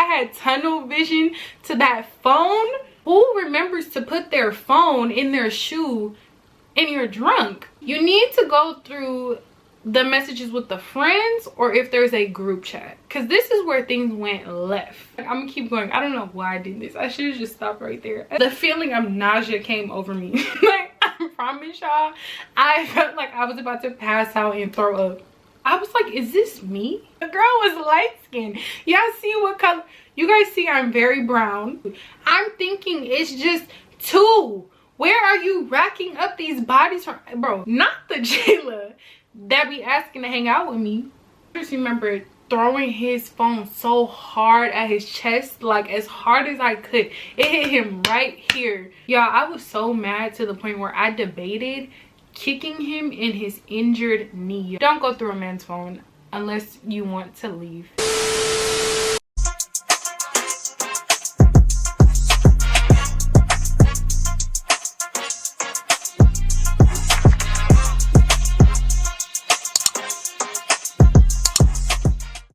had tunnel vision to that phone. Who remembers to put their phone in their shoe and you're drunk? You need to go through the messages with the friends, or if there's a group chat, because this is where things went left. I'm gonna keep going. I don't know why I did this. I should have just stopped right there. The feeling of nausea came over me. Like, I promise y'all, I felt like I was about to pass out and throw up. I was like, is this me? The girl was light skinned. Y'all see what color? You guys see I'm very brown. I'm thinking it's just two. Where are you racking up these bodies from? Bro, not the Jayla that be asking to hang out with me. I just remember throwing his phone so hard at his chest, like as hard as I could. It hit him right here. Y'all, I was so mad to the point where I debated kicking him in his injured knee. Don't go through a man's phone unless you want to leave.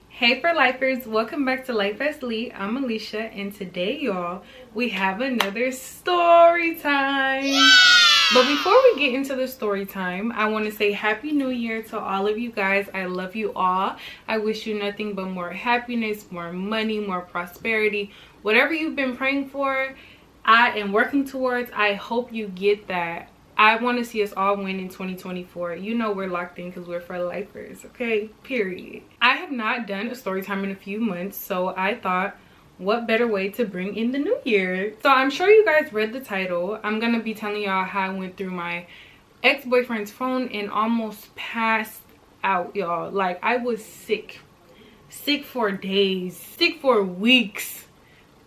Hey for lifers, welcome back to Life as Lee. I'm Alicia, and today y'all we have another story time. Yeah! But before we get into the story time, I want to say happy new year to all of you guys. I love you all. I wish you nothing but more happiness, more money, more prosperity. Whatever you've been praying for, I am working towards. I hope you get that. I want to see us all win in 2024. You know we're locked in because we're for lifers, okay? Period. I have not done a story time in a few months, so I thought, what better way to bring in the new year? So I'm sure you guys read the title. I'm going to be telling y'all how I went through my ex-boyfriend's phone and almost passed out, y'all. Like, I was sick. Sick for days. Sick for weeks.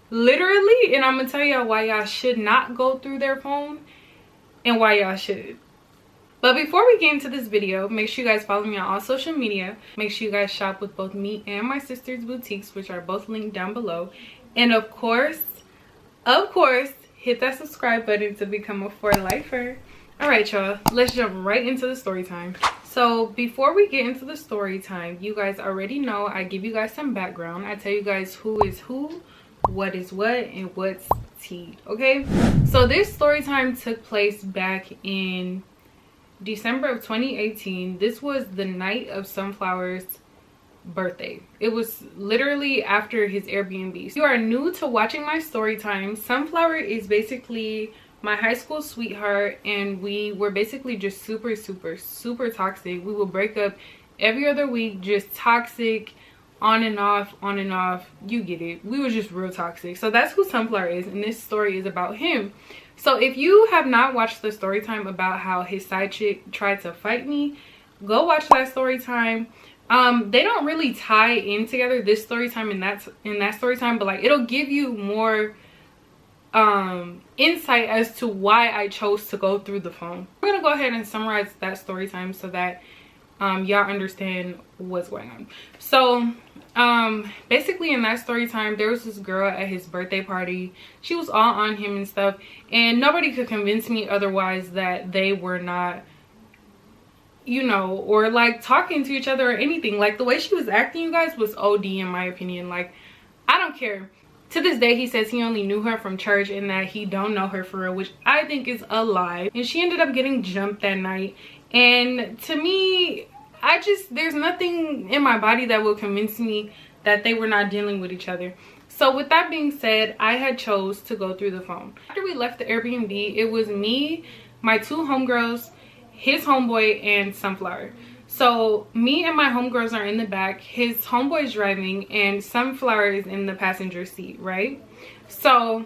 Literally. And I'm going to tell y'all why y'all should not go through their phone and why y'all should. But before we get into this video, make sure you guys follow me on all social media. Make sure you guys shop with both me and my sister's boutiques, which are both linked down below. And of course, hit that subscribe button to become a for lifer. All right, y'all, let's jump right into the story time. So before we get into the story time, you guys already know I give you guys some background. I tell you guys who is who, what is what, and what's tea, okay? So this story time took place back in December of 2018. This was the night of Sunflower's birthday. It was literally after his Airbnb. If you are new to watching my story time, Sunflower is basically my high school sweetheart, and we were basically just super toxic. We would break up every other week, just toxic, on and off, you get it. We were just real toxic. So that's who Sunflower is, and this story is about him. So if you have not watched the story time about how his side chick tried to fight me, go watch that story time. They don't really tie in together, this story time and that story time, but like it'll give you more insight as to why I chose to go through the phone. I'm gonna go ahead and summarize that story time so that y'all understand what's going on. So basically in that story time, there was this girl at his birthday party. She was all on him and stuff, and nobody could convince me otherwise that they were not, you know, or like talking to each other or anything. Like the way she was acting, you guys, was OD in my opinion. Like, I don't care. To this day, he says he only knew her from church and that he don't know her for real, which I think is a lie. And she ended up getting jumped that night. And to me, there's nothing in my body that will convince me that they were not dealing with each other. So with that being said, I had chose to go through the phone. After we left the Airbnb, it was me, my two homegirls, his homeboy, and Sunflower. So me and my homegirls are in the back, his homeboy is driving, and Sunflower is in the passenger seat, right? So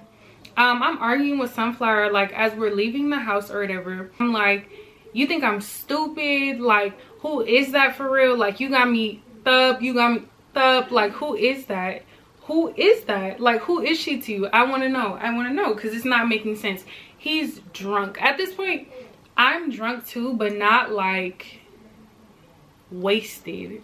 I'm arguing with Sunflower, like, as we're leaving the house or whatever. I'm like, you think I'm stupid? Like, who is that for real? Like, you got me thub, like, who is that? Who is that? Like, who is she to you? I want to know, because it's not making sense. He's drunk at this point. I'm drunk too, but not like wasted.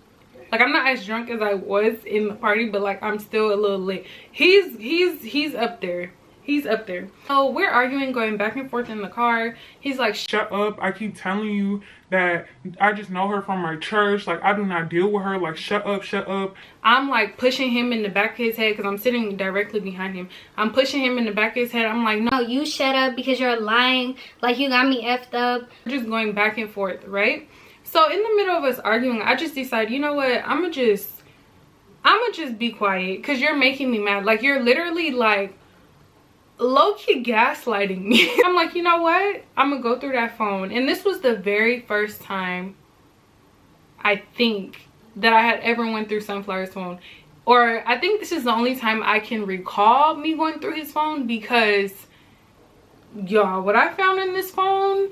Like, I'm not as drunk as I was in the party, but like I'm still a little lit. He's up there. He's up there. So we're arguing, going back and forth in the car. He's like, shut up. I keep telling you that I just know her from my church. Like, I do not deal with her. Like, shut up, shut up. I'm like pushing him in the back of his head because I'm sitting directly behind him. I'm pushing him in the back of his head. I'm like, no, you shut up because you're lying. Like, you got me effed up. We're just going back and forth, right? So in the middle of us arguing, I just decided, you know what? I'ma just be quiet because you're making me mad. Like, you're literally like low-key gaslighting me. I'm like, you know what? I'm gonna go through that phone. And this was the very first time I think that I had ever went through Sunflower's phone. Or I think this is the only time I can recall me going through his phone, because y'all, what I found in this phone,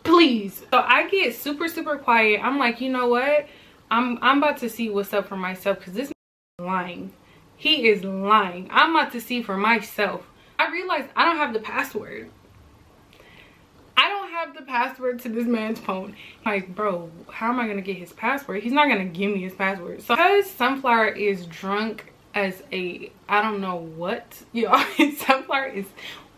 please. So I get super quiet. I'm like, you know what? I'm about to see what's up for myself, because this is lying. He is lying. I'm about to see for myself. I realized I don't have the password. I don't have the password to this man's phone. Like, bro, how am I gonna get his password? He's not gonna give me his password. So because Sunflower is drunk as a, I don't know what, y'all. Sunflower is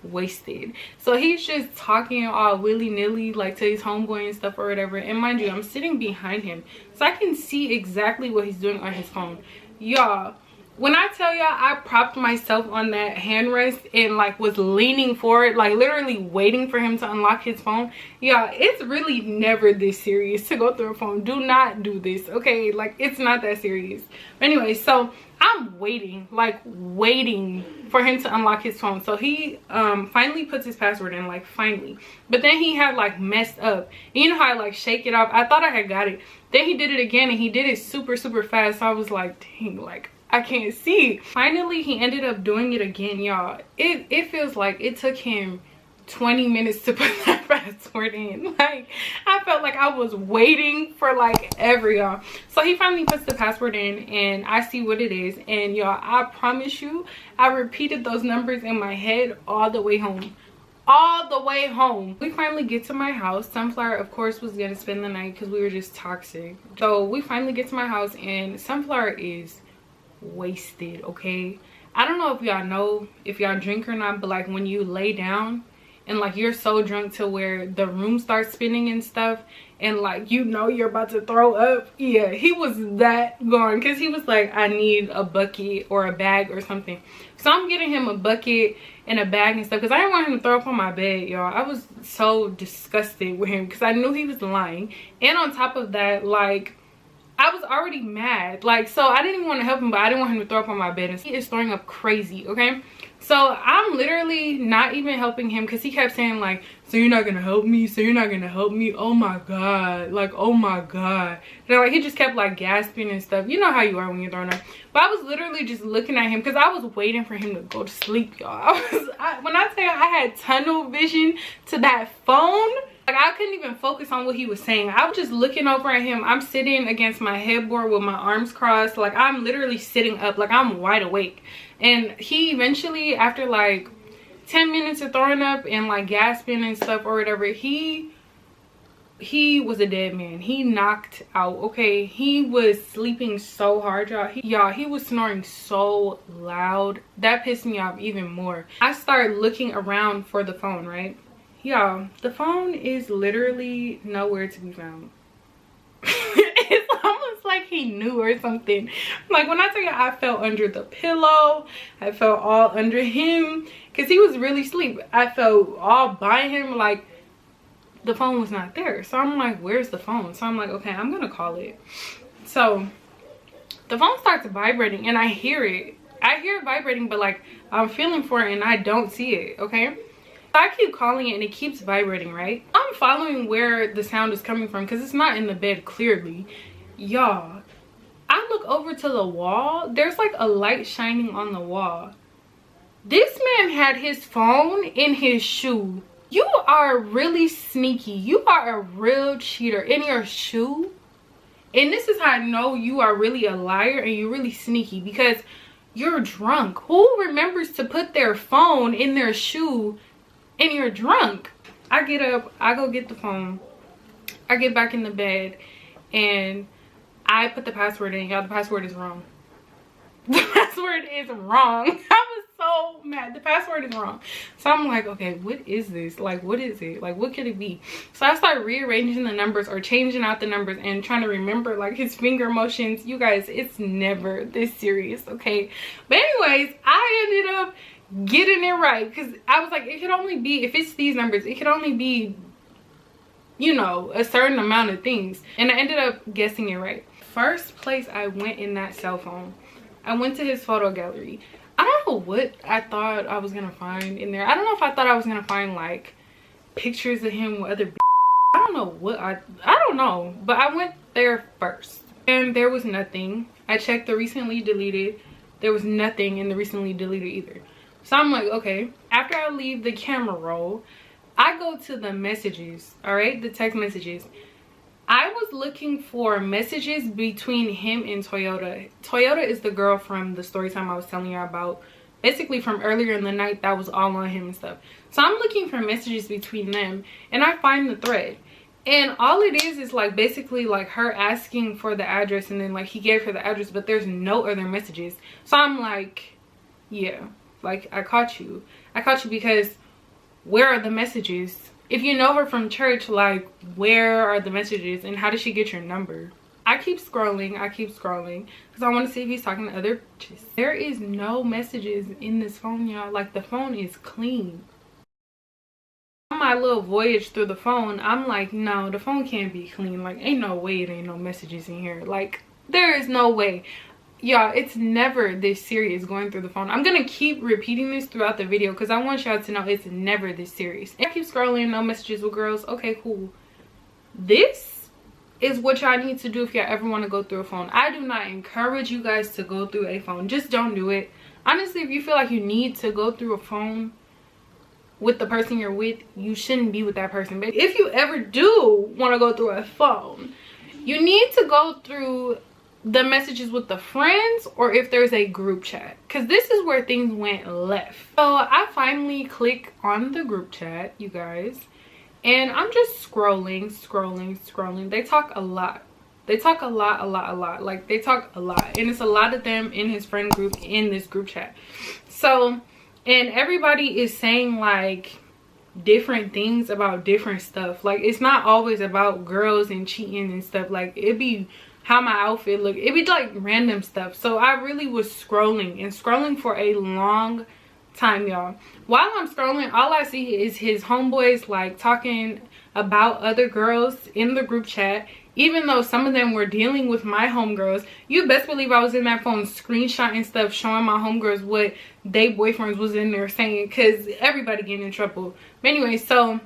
wasted. So he's just talking all willy-nilly, like, to his homeboy and stuff or whatever. And mind you, I'm sitting behind him, so I can see exactly what he's doing on his phone. Y'all, when I tell y'all I propped myself on that handrest and like was leaning forward, like literally waiting for him to unlock his phone, y'all, it's really never this serious to go through a phone. Do not do this, okay? Like, it's not that serious. But anyway, so I'm waiting, like waiting for him to unlock his phone. So he finally puts his password in, like finally. But then he had like messed up. And you know how I like shake it off? I thought I had got it. Then he did it again, and he did it super fast. So I was like, dang, like I can't see. Finally, he ended up doing it again, y'all. It feels like it took him 20 minutes to put that password in. Like, I felt like I was waiting for like ever, y'all. So he finally puts the password in, and I see what it is. And y'all, I promise you, I repeated those numbers in my head all the way home. All the way home. We finally get to my house. Sunflower, of course, was gonna spend the night because we were just toxic. So we finally get to my house, and Sunflower is wasted, okay? I don't know if y'all know if y'all drink or not, but like when you lay down and like you're so drunk to where the room starts spinning and stuff, and like you know you're about to throw up, yeah, he was that gone, because he was like, I need a bucket or a bag or something. So I'm getting him a bucket and a bag and stuff because I didn't want him to throw up on my bed, y'all. I was so disgusted with him because I knew he was lying. And on top of that, like, I was already mad, like, so I didn't even want to help him, but I didn't want him to throw up on my bed, and he is throwing up crazy, okay? So I'm literally not even helping him because he kept saying like, so you're not gonna help me, so you're not gonna help me, oh my god, like, oh my god. And like, he just kept like gasping and stuff. You know how you are when you're throwing up. But I was literally just looking at him because I was waiting for him to go to sleep, y'all. When I tell you I had tunnel vision to that phone, like, I couldn't even focus on what he was saying. I was just looking over at him. I'm sitting against my headboard with my arms crossed. Like, I'm literally sitting up. Like, I'm wide awake. And he eventually, after like 10 minutes of throwing up and like gasping and stuff or whatever, he was a dead man. He knocked out, okay? He was sleeping so hard, y'all. He was snoring so loud. That pissed me off even more. I started looking around for the phone, right? Y'all, the phone is literally nowhere to be found. It's almost like he knew or something. Like, when I tell you I felt under the pillow, I felt all under him because he was really asleep. I felt all by him, like the phone was not there. So I'm like, where's the phone? So I'm like, okay, I'm gonna call it. So the phone starts vibrating and I hear it. I hear it vibrating, but like I'm feeling for it and I don't see it, okay? I keep calling it and it keeps vibrating, right? I'm following where the sound is coming from because it's not in the bed clearly. Y'all, I look over to the wall. There's like a light shining on the wall. This man had his phone in his shoe. You are really sneaky. You are a real cheater. In your shoe. And this is how I know you are really a liar and you're really sneaky, because you're drunk. Who remembers to put their phone in their shoe and you're drunk? I get up, I go get the phone, I get back in the bed, and I put the password in. Y'all, the password is wrong. The password is wrong. I was so so mad. The password is wrong. So I'm like, okay, what is this? Like, what is it? Like, what could it be? So I start rearranging the numbers or changing out the numbers and trying to remember like his finger motions. You guys, it's never this serious, okay? But anyways, I ended up getting it right because I was like, it could only be, if it's these numbers, it could only be, you know, a certain amount of things. And I ended up guessing it right. First place I went in that cell phone, I went to his photo gallery. I don't know what I thought I was gonna find in there. I don't know if I thought I was gonna find like pictures of him with other I don't know what I don't know, but I went there first and there was nothing. I checked the recently deleted. There was nothing in the recently deleted either. So I'm like, okay. After I leave the camera roll, I go to the messages, all right, the text messages. I was looking for messages between him and Toyota. Toyota is the girl from the story time I was telling you about, basically from earlier in the night that was all on him and stuff. So I'm looking for messages between them and I find the thread. And all it is like basically like her asking for the address and then like he gave her the address, but there's no other messages. So I'm like, yeah, like I caught you. I caught you because where are the messages? If you know her from church, like where are the messages and how did she get your number? I keep scrolling because I want to see if he's talking to other bitches. There is no messages in this phone, y'all. Like the phone is clean. On my little voyage through the phone, I'm like, no, the phone can't be clean. Like ain't no way there ain't no messages in here. Like there is no way. Y'all, it's never this serious going through the phone. I'm gonna keep repeating this throughout the video because I want y'all to know it's never this serious. I keep scrolling, no messages with girls. Okay, cool. This is what y'all need to do if y'all ever want to go through a phone. I do not encourage you guys to go through a phone. Just don't do it. Honestly, if you feel like you need to go through a phone with the person you're with, you shouldn't be with that person. But if you ever do want to go through a phone, you need to go through the messages with the friends or if there's a group chat, because this is where things went left. So I finally click on the group chat, you guys, and I'm just scrolling. They talk a lot. They talk a lot. Like they talk a lot, and it's a lot of them in his friend group in this group chat. So, and everybody is saying like different things about different stuff. Like it's not always about girls and cheating and stuff. Like it'd be how my outfit look, it'd be like random stuff. So I really was scrolling for a long time, y'all. While I'm scrolling, all I see is his homeboys like talking about other girls in the group chat, even though some of them were dealing with my homegirls. You best believe I was in that phone screenshotting stuff, showing my homegirls what they boyfriends was in there saying, because everybody getting in trouble. But anyway, so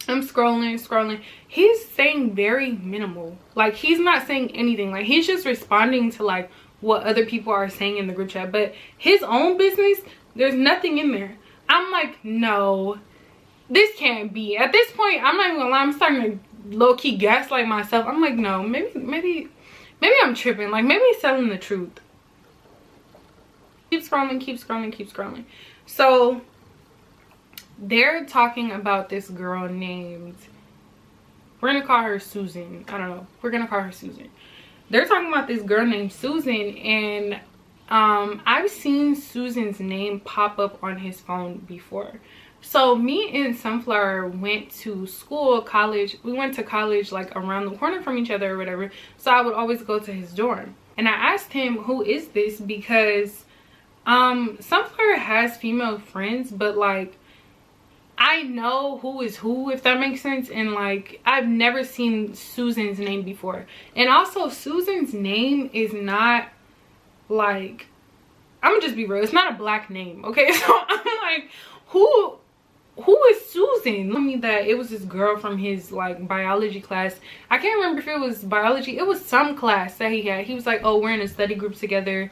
I'm scrolling. He's saying very minimal. Like he's not saying anything. Like he's just responding to like what other people are saying in the group chat. But his own business, there's nothing in there. I'm like, no, this can't be. At this point, I'm not even gonna lie, I'm starting to low-key gaslight myself. I'm like, no, maybe I'm tripping. Like maybe he's telling the truth. Keep scrolling. So they're talking about this girl named, we're gonna call her Susan. I don't know, we're gonna call her Susan. They're talking about this girl named Susan, and I've seen Susan's name pop up on his phone before. So me and Sunflower went to school, college. We went to college like around the corner from each other or whatever. So I would always go to his dorm. And I asked him, who is this? Because Sunflower has female friends, but like I know who is who, if that makes sense. And like I've never seen Susan's name before. And also Susan's name is not like, I'm gonna just be real, it's not a black name, okay? So I'm like, who is Susan? Told me that it was this girl from his like biology class. I can't remember if it was biology, it was some class that he had. He was like, oh, we're in a study group together,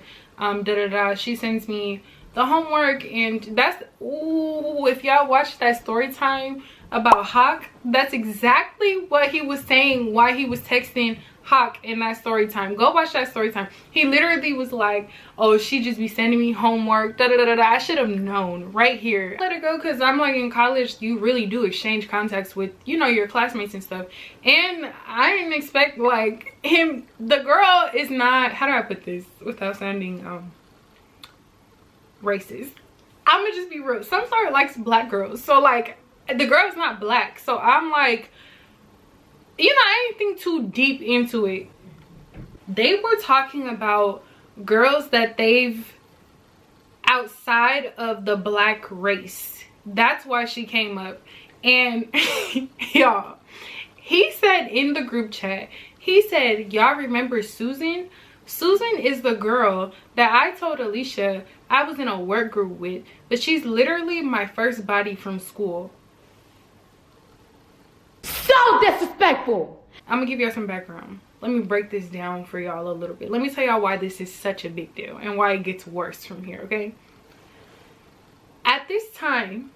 she sends me the homework. And that's, ooh, if y'all watched that story time about Hawk, that's exactly what he was saying, why he was texting Hawk in that story time. Go watch that story time. He literally was like, oh, she just be sending me homework, I should have known right here. Let it go, because I'm like, in college you really do exchange contacts with, you know, your classmates and stuff. And I didn't expect like him, the girl is not, how do I put this without sounding racist, I'm gonna just be real. Sunflower likes black girls. So like, the girl's not black. So I'm like, you know, I didn't think too deep into it. They were talking about girls that they've outside of the black race. That's why she came up. And y'all, he said in the group chat, he said, y'all remember Susan? Susan is the girl that I told Alicia I was in a work group with, but she's literally my first body from school. So disrespectful. I'm gonna give y'all some background. Let me break this down for y'all a little bit. Let me tell y'all why this is such a big deal and why it gets worse from here, okay? At this time,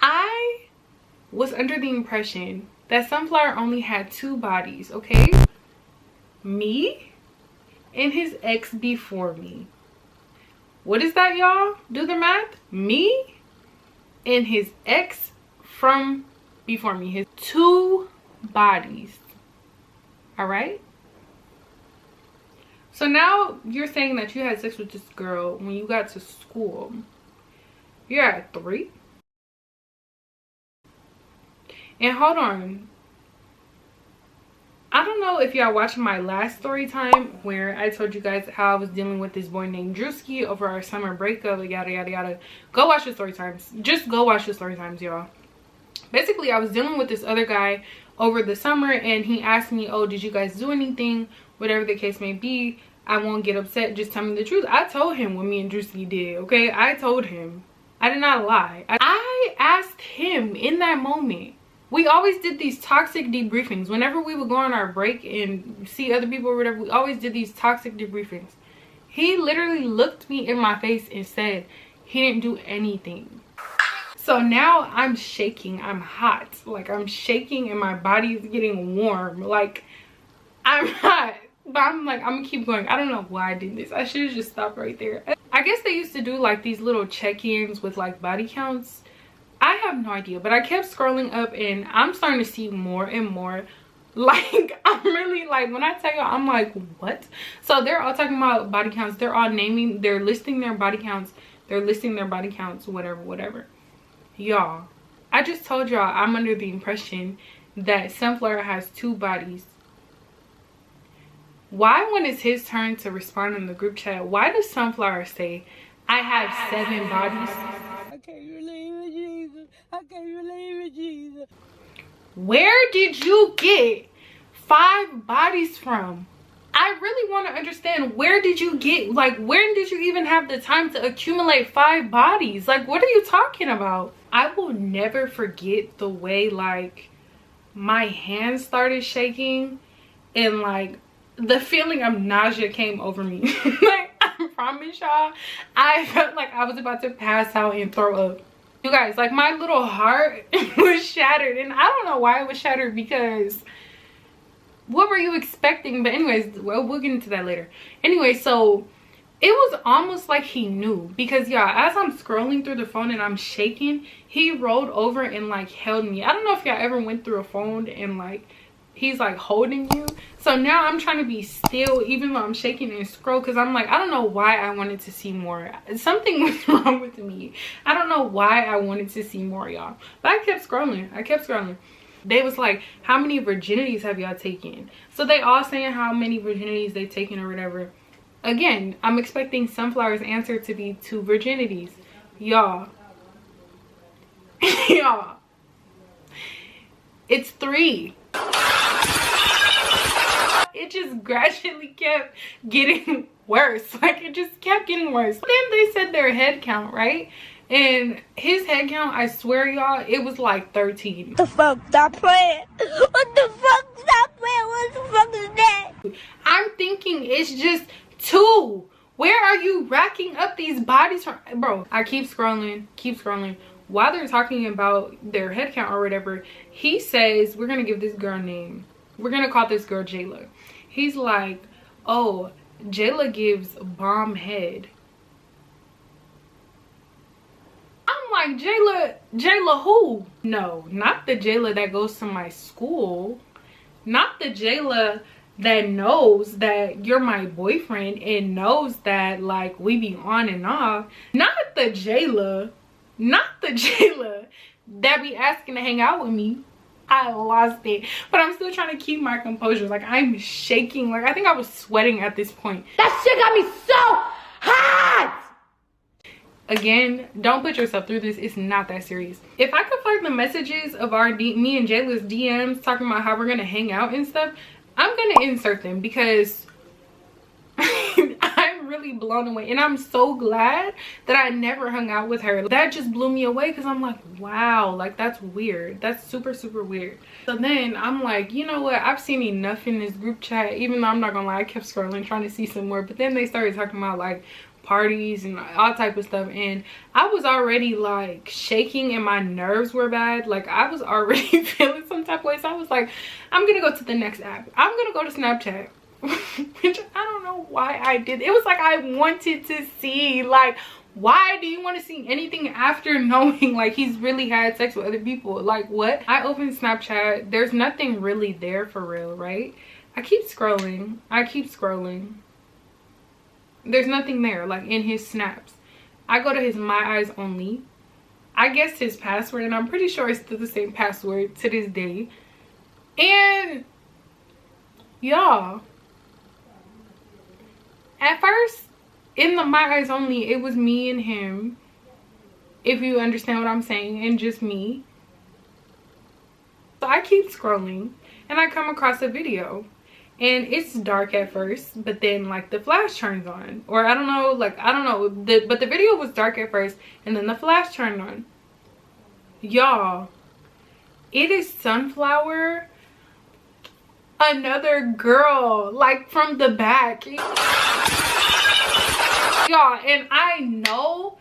I was under the impression that Sunflower only had 2 bodies, okay? Me and his ex before me. What is that, y'all? Do the math. Me and his ex from before me. His 2 bodies. All right? So now you're saying that you had sex with this girl when you got to school. You're at 3. And hold on. I don't know if y'all watched my last story time where I told you guys how I was dealing with this boy named Drewski over our summer breakup, yada yada yada. Go watch the story times. Just go watch the story times, y'all. Basically, I was dealing with this other guy over the summer, and he asked me, oh, did you guys do anything? Whatever the case may be, I won't get upset. Just tell me the truth. I told him what me and Drewski did, okay? I told him. I did not lie. I asked him in that moment. We always did these toxic debriefings. Whenever we would go on our break and see other people or whatever, we always did these toxic debriefings. He literally looked me in my face and said he didn't do anything. So now I'm shaking. I'm hot. Like, I'm shaking and my body is getting warm. Like, I'm hot. But I'm like, I'm gonna keep going. I don't know why I did this. I should have just stopped right there. I guess they used to do like these little check-ins with like body counts. I have no idea, but I kept scrolling up and I'm starting to see more and more. Like, I'm really like, when I tell you, I'm like, what? So they're all talking about body counts. They're all naming, they're listing their body counts. They're listing their body counts, whatever. Y'all, I just told y'all I'm under the impression that Sunflower has 2 bodies. Why, when it's his turn to respond in the group chat, why does Sunflower say, I have 7 bodies? I can't believe it, Jesus. I can't believe it, Jesus. Where did you get 5 bodies from? I really want to understand, where did you get, like, when did you even have the time to accumulate 5 bodies? Like, what are you talking about? I will never forget the way, like, my hands started shaking and, like, the feeling of nausea came over me. Like, I promise y'all, I felt like I was about to pass out and throw up. You guys, like, my little heart was shattered, and I don't know why it was shattered, because what were you expecting? But anyways, well, we'll get into that later. Anyway, so it was almost like he knew, because y'all, as I'm scrolling through the phone and I'm shaking, he rolled over and like held me. I don't know if y'all ever went through a phone and like he's like holding you. So now I'm trying to be still even though I'm shaking and scroll, because I'm like, I don't know why I wanted to see more. Something was wrong with me. I don't know why I wanted to see more, y'all, but I kept scrolling. They was like, how many virginities have y'all taken? So they all saying how many virginities they've taken or whatever. Again, I'm expecting Sunflower's answer to be 2 virginities. Y'all. Y'all. It's 3. It just gradually kept getting worse. Like, it just kept getting worse. Then they said their head count, right? And his head count, I swear, y'all, it was like 13. What the fuck? Stop playing. What the fuck? Stop playing. What the fuck is that? I'm thinking it's just 2. Where are you racking up these bodies from? Bro, I keep scrolling. While they're talking about their head count or whatever, he says, we're gonna give this girl a name. We're gonna call this girl Jayla. He's like, oh, Jayla gives bomb head. I'm like, Jayla who? No, not the Jayla that goes to my school. Not the Jayla that knows that you're my boyfriend and knows that like we be on and off. Not the Jayla, not the Jayla that be asking to hang out with me. I lost it, but I'm still trying to keep my composure. Like, I'm shaking. Like, I think I was sweating at this point. That shit got me so hot! Again, don't put yourself through this. It's not that serious. If I could find the messages of me and Jayla's DMs talking about how we're gonna hang out and stuff, I'm gonna insert them, because I'm really blown away, and I'm so glad that I never hung out with her. That just blew me away, because I'm like, wow, like, that's weird. That's super, super weird. So then I'm like, you know what, I've seen enough in this group chat. Even though I'm not gonna lie, I kept scrolling trying to see some more, but then they started talking about like parties and all type of stuff, and I was already like shaking and my nerves were bad. Like, I was already feeling some type of way. So I was like, I'm gonna go to the next app. I'm gonna go to Snapchat. Which I don't know why I did. It was like I wanted to see, like, why do you want to see anything after knowing like he's really had sex with other people? Like, what? I opened Snapchat. There's nothing really there for real, right? I keep scrolling. There's nothing there, like, in his snaps. I go to his My Eyes Only. I guessed his password, and I'm pretty sure it's still the same password to this day. And y'all, at first in the My Eyes Only, it was me and him, if you understand what I'm saying, and just me. So I keep scrolling and I come across a video, and it's dark at first, but then like the flash turns on, or I don't know, like, I don't know, but the video was dark at first and then the flash turned on. Y'all, it is Sunflower, another girl, like, from the back. Y'all, and I know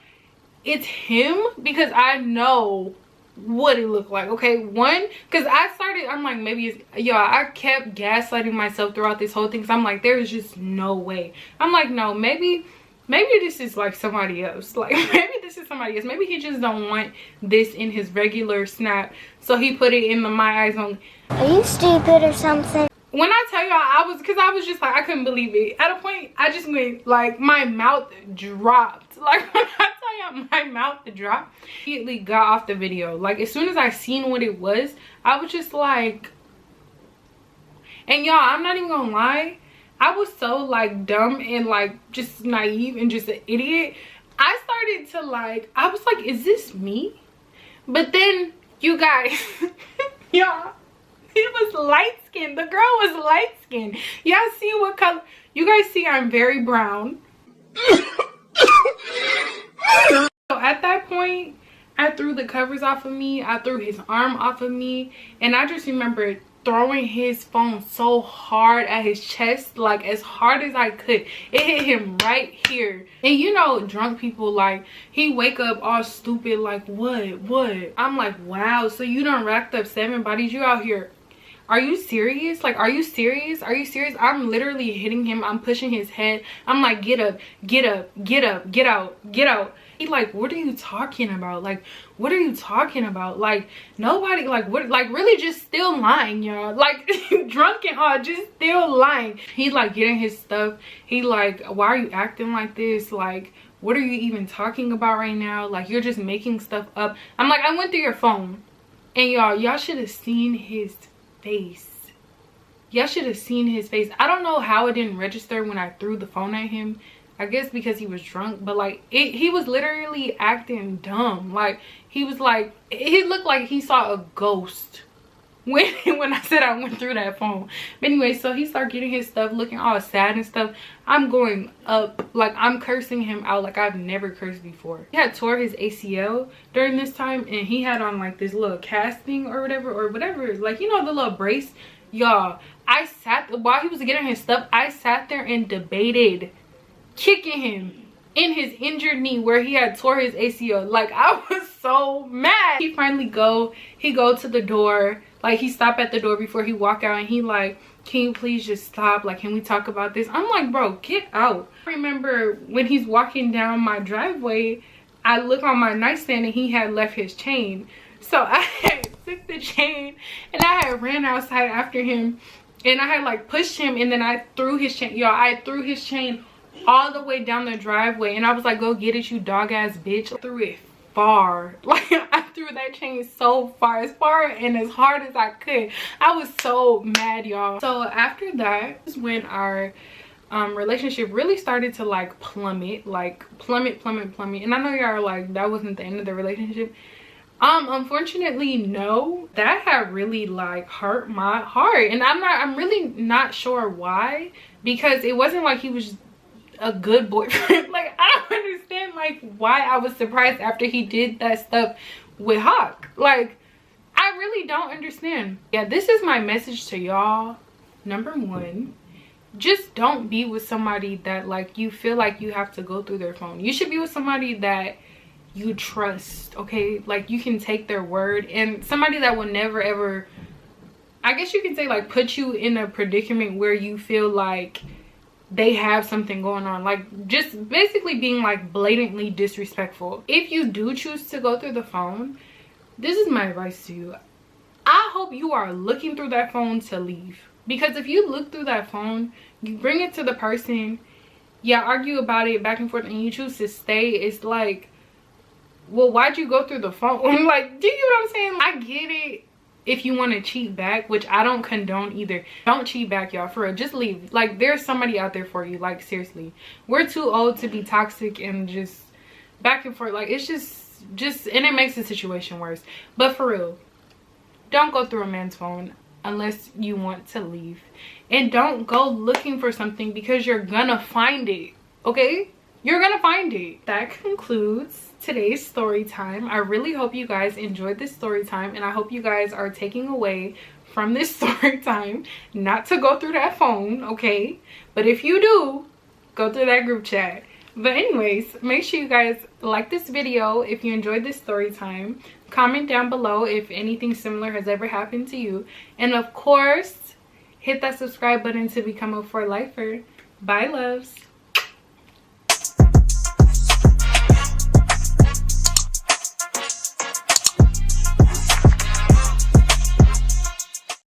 it's him because I know what it looked like. Okay, one, because I'm like, maybe it's, y'all, I kept gaslighting myself throughout this whole thing, so I'm like, there's just no way. I'm like, no, maybe this is like somebody else. Like, maybe this is somebody else. Maybe he just don't want this in his regular snap, so he put it in the My Eyes Only. Are you stupid or something? When I tell y'all, I was just like, I couldn't believe it. At a point, I just went, like, my mouth dropped. Like, when I tell y'all, my mouth dropped. Immediately got off the video. Like, as soon as I seen what it was, I was just like, and y'all, I'm not even gonna lie, I was so like dumb and like just naive and just an idiot. I started to like, I was like, is this me? But then, you guys, y'all, he was light skinned. The girl was light skinned. Y'all see what color? You guys see I'm very brown. So at that point, I threw the covers off of me. I threw his arm off of me. And I just remember throwing his phone so hard at his chest, like as hard as I could. It hit him right here. And you know, drunk people, like, he wake up all stupid, like, what? I'm like, wow, so you done racked up 7 bodies? You out here? Are you serious? Like, are you serious? Are you serious? I'm literally hitting him. I'm pushing his head. I'm like, get up, get up, get up, get out, get out. He like, what are you talking about? Like, what are you talking about? Like, nobody, like, what, like, really just still lying, y'all. Like, drunk and all, just still lying. He like getting his stuff. He like, why are you acting like this? Like, what are you even talking about right now? Like, you're just making stuff up. I'm like, I went through your phone. And y'all should have seen his face. Y'all should have seen his face. I don't know how it didn't register when I threw the phone at him. I guess because he was drunk, but like, he was literally acting dumb. Like, he was like, he looked like he saw a ghost when I said I went through that phone. But anyway, so he started getting his stuff, looking all sad and stuff. I'm going up, like, I'm cursing him out like I've never cursed before. He had tore his ACL during this time, and he had on like this little casting or whatever, like, you know, the little brace. Y'all, I sat, while he was getting his stuff, I sat there and debated kicking him in his injured knee where he had tore his ACL. Like, I was so mad. He finally go to the door. Like, he stopped at the door before he walked out, and he like, can you please just stop? Like, can we talk about this? I'm like, bro, get out. I remember when he's walking down my driveway, I look on my nightstand and he had left his chain. So I had took the chain and I had ran outside after him, and I had like pushed him, and then I threw his chain. Y'all, I threw his chain all the way down the driveway, and I was like, go get it, you dog ass bitch. I threw it far. Like, I threw that chain so far, as far and as hard as I could. I was so mad, y'all. So after that is when our relationship really started to like plummet, like plummet. And I know y'all are like, that wasn't the end of the relationship. Unfortunately, no. That had really like hurt my heart, and I'm really not sure why, because it wasn't like he was a good boyfriend. Like, I don't understand like why I was surprised after he did that stuff with Hawk. Like, I really don't understand. Yeah, this is my message to y'all. Number one, just don't be with somebody that like you feel like you have to go through their phone. You should be with somebody that you trust, okay? Like, you can take their word, and somebody that will never ever, I guess you can say, like, put you in a predicament where you feel like they have something going on. Like, just basically being like blatantly disrespectful. If you do choose to go through the phone, this is my advice to you. I hope you are looking through that phone to leave, because if you look through that phone, you bring it to the person, yeah, argue about it back and forth, and you choose to stay, it's like, well, why'd you go through the phone? Like, do you know what I'm saying? I get it if you want to cheat back, which I don't condone either. Don't cheat back, y'all, for real. Just leave. Like, there's somebody out there for you. Like, seriously, we're too old to be toxic and just back and forth. Like, it's just and it makes the situation worse. But for real, don't go through a man's phone unless you want to leave, and don't go looking for something, because you're gonna find it, okay? You're gonna find it. That concludes today's story time. I really hope you guys enjoyed this story time, and I hope you guys are taking away from this story time not to go through that phone, okay? But if you do, go through that group chat. But anyways, make sure you guys like this video if you enjoyed this story time. Comment down below if anything similar has ever happened to you, and of course, hit that subscribe button to become a For Lifer. Bye, loves.